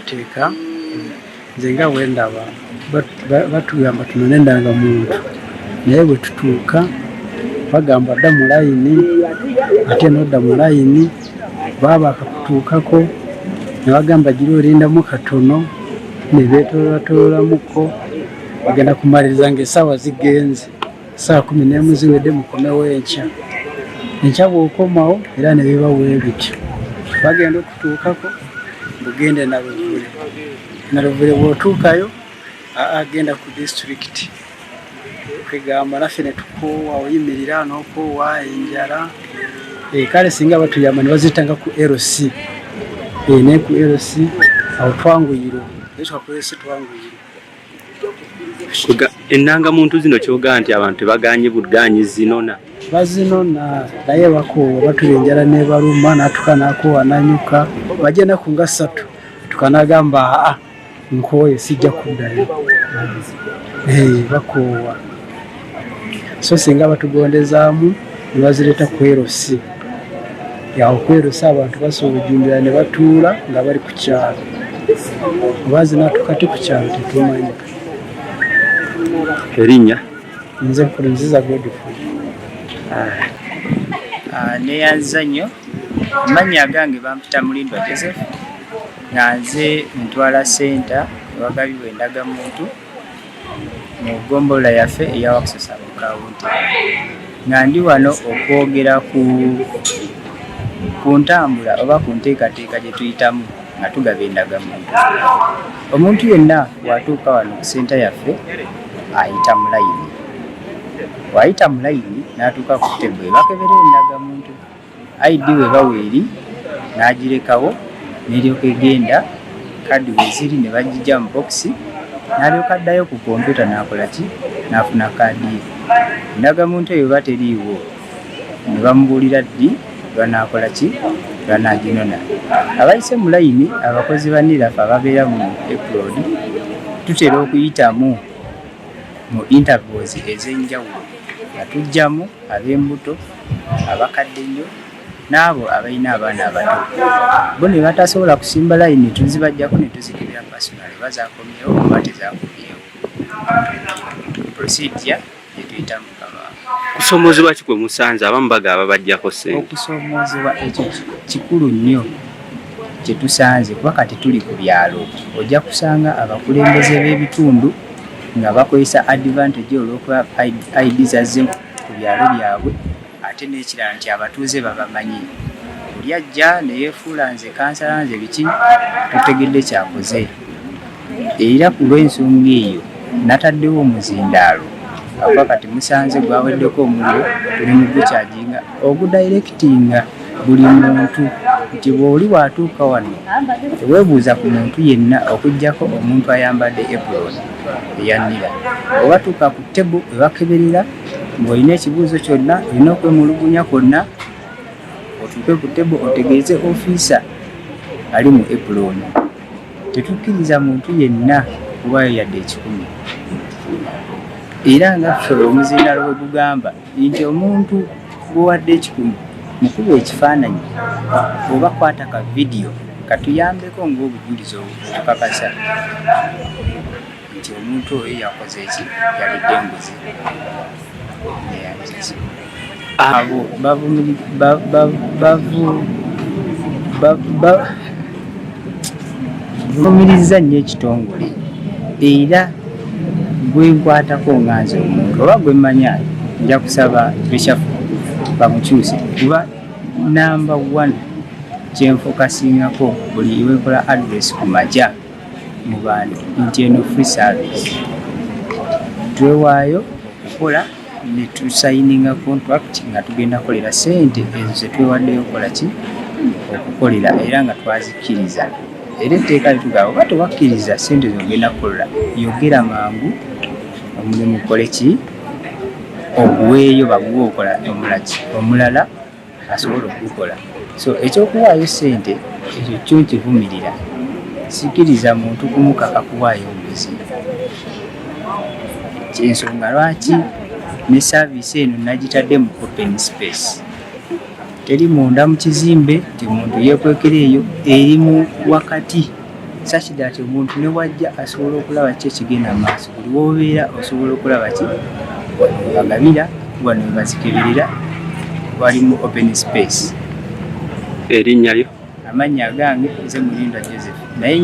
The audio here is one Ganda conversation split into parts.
Teka nze nga bwe ndaba batugamba tunone ndangamuntu naye bwe tutuuka bagamba dda mu layini ate n'odda mu layini baba akakutuukako ne bagamba gira olindamu katono ne beetoolatoolamuko bagenda kumaliriza ng'essaawa zigenze saa 11 ziwedde mukomewo enkya bw'okomawo era ne bibawe bityo bagenda okutuukako bugende naluvule bw'otuukayo agenda ku disitulikiti kwegamba naffe ne tukoowa oyimirira n'okoowa enjala kale singa batuyamba ne bazitanga ku LC ne ku LC awo twanguyiro ekyakolese twanguyiro ennangamuntu zino kyogaa nti abantu tebaganye buganyi zinona bazinona naye bakoowa batula enjala nebaluma natuka nakoowa nanyuka bagenda ku nga 3 tukanagamba nkooye sijja kuddayo bakoowa so singa batugondezaamu ne bazireta ku LC yawo ku LC abantu basobola ojumbira ne batuula nga bali ku kyalo bazinaatukati ku kyalo tetumanyi erinnya nze Nkurunziza Godfrey neyanzanyo amannya gange bampita Mulindwa Joseph nga nze ntwala senta ewagabiwa endagamuntu mu ggombolola yaffe eya Wakisosa mu kawunti nga ndi wano okwogera ku ntambula oba ku nteekateeka gye tuyitamu nga tugaba endagamuntu. Omuntu yenna bw'atuuka wano ku senta yaffe ayita mu layini. Bw'ayita mu layini n'atuuka ku ttebo bakebera endagamuntu ID we baweeri n'agirekawo n'eryoka egenda kadi we ziri ne bagijja mu bokisi n'alyoka addayo ku kompyuta n'akola ki n'afuna kaadi ye. Endagamuntu eyo bateriiwo ne bamubuulira ddi lwanaakola ki lwanaaginona. Abayise mu layini abakozi ba NIRAF ababeera mu Eprod tutera okuyitamu mu interviews ez'enjawulo nga tujjamu ab'embuto abakadde ennyo n'abo abalina abaana abato bo ne batasobola kusimba layini tuzibajjako ne tuzikebera personale bazaakomyewo oba tezaakomyewo procedure gyetuyitamu kabanga. Kusomoozebwa ki kwe musanze abamu bagaba bajjako ssente? Okusomoozebwa ekyo kikulu nnyo kye tusanze kuba kati tuli ku byalo ojja kusanga abakulembeze b'ebitundu nga bakozesa advantage olw'okuba ID zazze ku byalo byabwe ate n'ekirala nti abatuuze babamanyi. Buli ajja ne yeefuula nze kansala nze biki tutegedde kyakoze era ku lw'ensonga eyo nataddewo omuzindaalo akuba kati musanze gwaweddeko omuliro tuli mu gukyajinga ogudayirekitinga buli muntu nti bw'oli watuuka wano teweebuuza ku muntu yenna okuggyako omuntu ayambadde apron eya NIRA. Oba tuuka ku ttebo ebakeberera ng'olina ekibuuzo kyonna olina okwemulugunya kwonna otuuke ku ttebo otegeeze ofiisa ali mu apron. Tetukkiriza muntu yenna kubayo yadde 10 era nga tusobola omuzindaalo bwe gugamba nti omuntu gwewadde 10 mukuba ekifaananyi oba kwata ka vidiyo katuyambeko ng'obujulizi obukakasa nti omuntu oyo yakoze eki yalidde enguzi neyanzizi. Abo bavumiriza nnyo ekitongole era gwenkwatako nga nze omuntu oba gwemmanya nja kusaba beshafu bamukyuse kuba namba 1 kyenfokasingako buli iwenkola address ku majja mu bantu nti eno free service twewaayo okukola ne tusayininga contract nga tugenda kolera sente ezo zetwewaddeyo okukola ki okukolera era nga twazikkiriza era etteeka litugamba oba tewakkiriza sente zogenda kukola yogera mangu omulimu gukole ki oguweeyo baguwe okola omulala asobola okugukola. So ekyokuwaayo sente ekyo kyo nkivumirira, sikiriza muntu kumukaka kuwaayo obuzi. Kyensonga lwaki ne saavisi eno nagitadde mu open space, teri munda mu kizimbe nti omuntu yeekwekera eyo, eri mu wakati such that omuntu ne wajja asobola okulaba ki ekigenda maaso. Buli wobeera osobola okulaba ki bagabira wano bazikeberera, wali mu open space. Erinnya lyo? Amannya gange nze Mulindwa Joseph, naye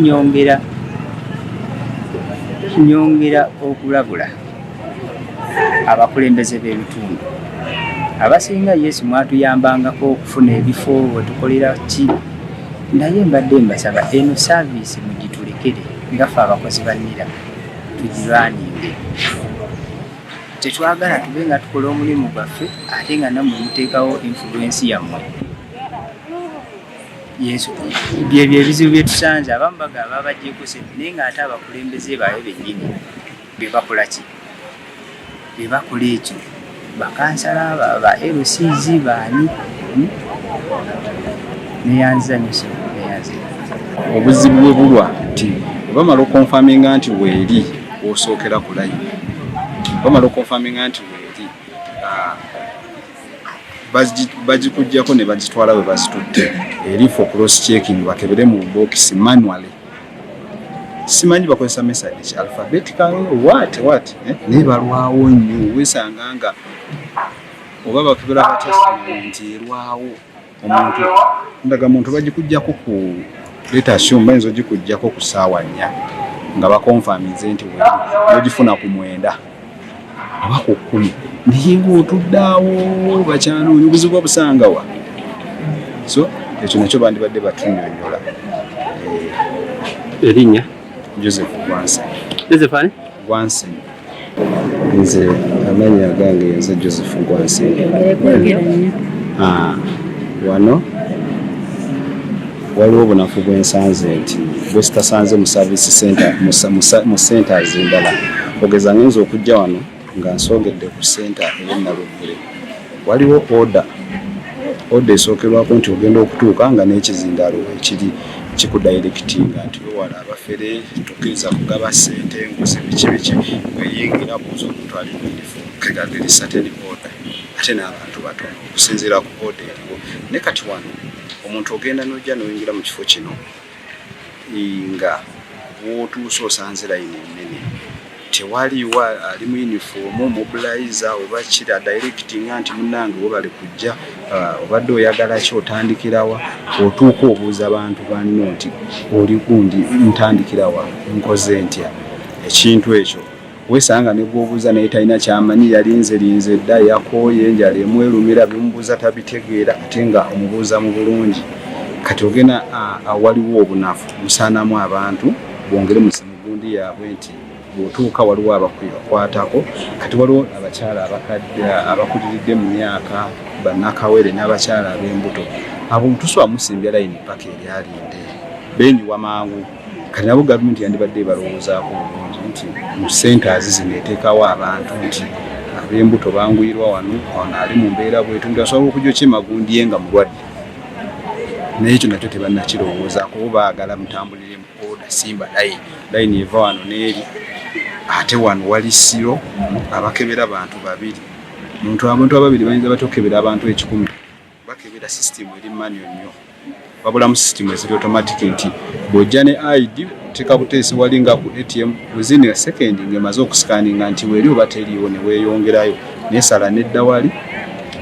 nyongera okulabula abakulembeze b'ebitundu abasinga. Yesu mwatuyambangako okufuna ebifo wetukolera ki, naye mbadde mbasaba eno saavisi mugitulekere nga ffe abakozi ba NIRA tugirwanirire. Tetwagala tube nga tukola omulimu gwaffe ate nga nammwe muteekawo influence yammwe. Yesu byebyo ebizibu byetusanze abamu bagamba babaggyeko sente naye ng'ate abakulembeze baabwe bennyini bebakola ki, bebakola ekyo. Bakansala ba LCZ baani neyanzanyiso obuzibu bwe bulwa nti bamala okonfaminga nti weeri osookera kulayo, bamala okonfaminga nti weeri bagikujjako ne bagitwala we bazitutte eri for cross checking bakebere mu box manually. Simanyi bakozesa message alphabetical what ne balwawo nnyo, wesanga nga oba bakebera ba testament erwawo omuntu ndaga muntu bagikujjako ku letation bayinza gikujjako ku ssaawa 4 nga bakonfamize nti weeri nogifuna ku 9 oba ku 10 naye ng'otuddaawo bakyanoonye obuzibu obusangawa. So ekyo nakyo bandibadde batunyonyola. Erinnya? Joseph Gwansen. Joseph ani? Gwansen. Nze amannya gange nze Joseph Gwansen. Wano waliwo obunafu bwensanze nti bwe sitasanze mu service center mu centers endala. Ogeza ngenza okujja wano nga nsongedde ku center ey'Nalugule. Waliwo order esookerwako nti ogenda okutuuka nga n'ekizindaalo ekiri kikudirectinga nti wewala abafere tukkiriza kugaba ssente nguzi biki weyingira buuza omuntu ali mu uniform kegageri certain order ate n'abantu batono okusinziira ku order eriwo. Ne kati wano omuntu ogenda n'ojja n'oyingira mu kifo kino nga wootuuse osanze layini ennene tewaliwo ali mu uniform mobilizer oba kira directinga nti munnange webale kujja obadde oyagala ki otandikirawa otuuka obuuza abantu banno nti oli gundi ntandikirawa nkoze ntya. Ekintu ekyo wesanga ne bw'obuuza naye talina kyamanyi yalinze dda yakooye enjala emwerumira bimubuuza tabitegeera ate nga omubuuza mu bulungi. Kati ogenda waliwo obunafu musaanamu abantu bongere mu gundi yaabwe nti bw'otuuka waliwo abakwatako. Kati waliwo abakyala abakadde abakuliridde mu myaka bannakawere n'abakyala ab'embuto abo tuswa musimbya layini paka eri alinde benyiwa mangu. Kati nabo gavumenti yandibadde balowoozaako bulungi nti mu centers zino eteekawo abantu nti ab'embuto banguyirwa wano ali mu mbeera bwetu asobola okujja okyemagundi ye nga mulwadde. Naye ekyo nakyo tebannakirowoozaako bo baagala mutambulire mu oda simba layini eva wano n'eri. Ate wano wali siro abakebera abantu babiri. Abantu ababiri bayinza batokebera abantu 10. Bakebera system eri manual nnyo. Wabula mu system eziri automatic nti bw'ojja ne ID teka buteesi walinga ku ATM within a second ng'emaze okusikaninga nti weeri oba teriiwo ne weeyongerayo n'esala n'edda wali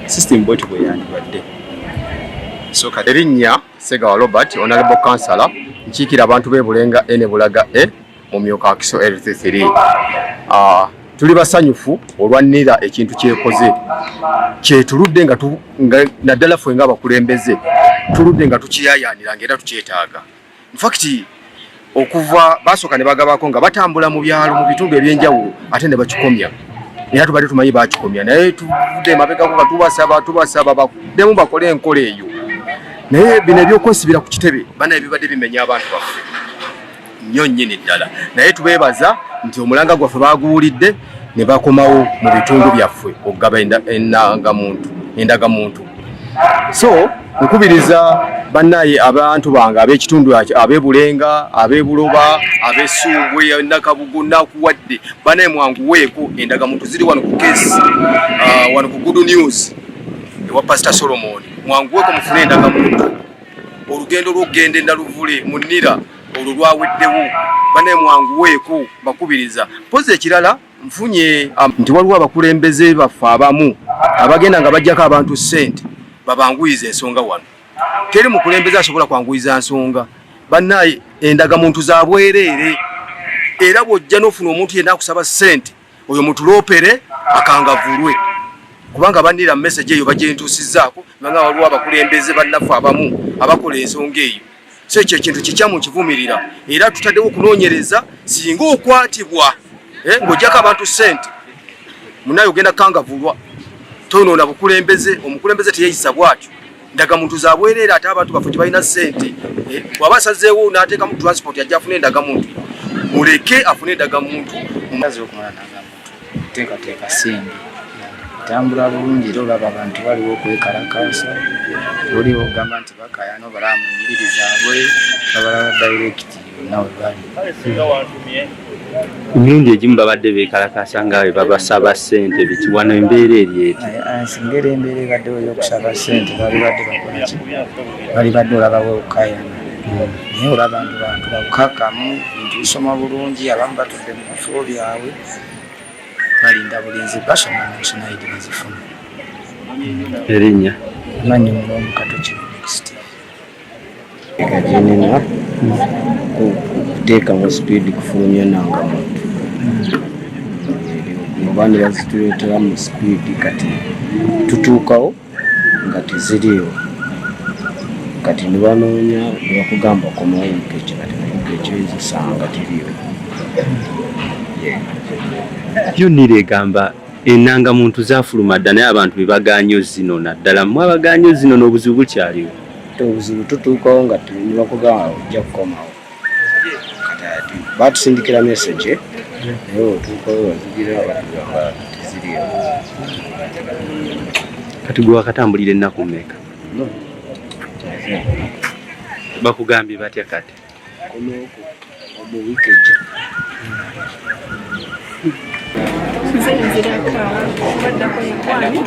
system bwetyo bwe yandibadde. So Erinnya Segawa Robert, Honorable Councillor, nkiikira abantu b'e Bulenga ne Bulaga mu Myoka Akiso LT3. Tuli basanyufu olwa NIRA ekintu kyekoze kyetuludde nga naddala ffe nga abakulembeze tuludde nga tukiyayaanira ng'era tukyetaaga. In fact okuva basooka ne bagabako nga batambula mu byalo mu bitundu eby'enjawulo ate ne bakikomya naye tubadde tumanyi bakikomya naye tuvudde emabegako nga tubasaba baddemu bakole enkola eyo naye bino ebyokwesibira ku kitebe banaye bibadde bimenya abantu baffe nnyo nnyini ddala naye tubeebaza nti omulanga gwaffe baguwulidde ne bakomawo mu bitundu byaffe okugaba endagamuntu so nkubiriza bannaye abantu bange ab'ekitundu ab'ebulenga ab'ebuloba ab'essumbwe nakabugu nakuwadde bannaye mwanguweeko endagamuntu ziri wano ku kesi wano ku Good News ewa Pastor Solomon mwanguweeko mufune endagamuntu olugendo lw'okugenda Naluvule mu Nnira olwo lwaweddewo bannaye mwanguweeko bakubiriza mpozi ekirala nfunye nti waliwo abakulembeze baffe abamu abagenda nga bajjako abantu ssente babanguyiza ensonga wano teri mukulembeze asobola kwanguyiza nsonga bannaye endagamuntu za bwereere era bw'ojja n'ofuna omuntu yenna akusaba ssente oyo mutuloopere akangavulwe kubanga bannira message eyo bagyentuusizzaako nga waliwo abakulembeze bannaffe abamu abakola ensonga eyo so ekyo ekintu kikyamu nkivumirira era tutaddewo okunoonyereza singa okwatibwa ng'ojjako abantu ssente munaye ogenda kangavulwa tonoona bukulembeze omukulembeze teyeyisa bwatyo endagamuntu za bwereere ate abantu baffe tebalina ssente bw'aba asazeewo n'ateekamu transport ajja afune endagamuntu muleke afune endagamuntu mumaze okumala ndagamuntu teekateeka sindi tambula bulungi era olaba abantu baliwo okwekalakasa oliwo ogamba nti bakayana obalaba mu nyiriri zaabwe babalaba dairekiti yonna we bali emirundi egimu babadde beekalakasa nga we babasaba ssente biti wano embeera eri eti singa era embeera ebaddewo ey'okusaba ssente balibadde bakolaki balibadde olabawo okukayana naye olaba nti bantu bakakamu bintu bisoma bulungi abamu batudde mu bifo byabwe balinda bulinzi basoma nationality bazifuna erinnya manyi mulongo katoki next kajenena kuteekamu speed kufulumya nangamuntu mubandi bazituleetera mu speed kati tutuukawo nga teziriiwo kati nibanoonya nebakugamba komawo empeeki kati empeeki ezisanga tiriiwo yonnira egamba ennangamuntu zaafuluma dda naye abantu bebagaanyo zino naddala mmwe abagaanyo zino n'obuzibu bukyaliwo obuzibu tutuukawo nga nibakugamba ojja kukomawo kati batusindikira message naye otuukawo wazigira batugamba teziriyo kati gwe wakatambulira ennaku mmeka bakugambye batya kati omu wiiki ejja nze nziraka baddako ekwani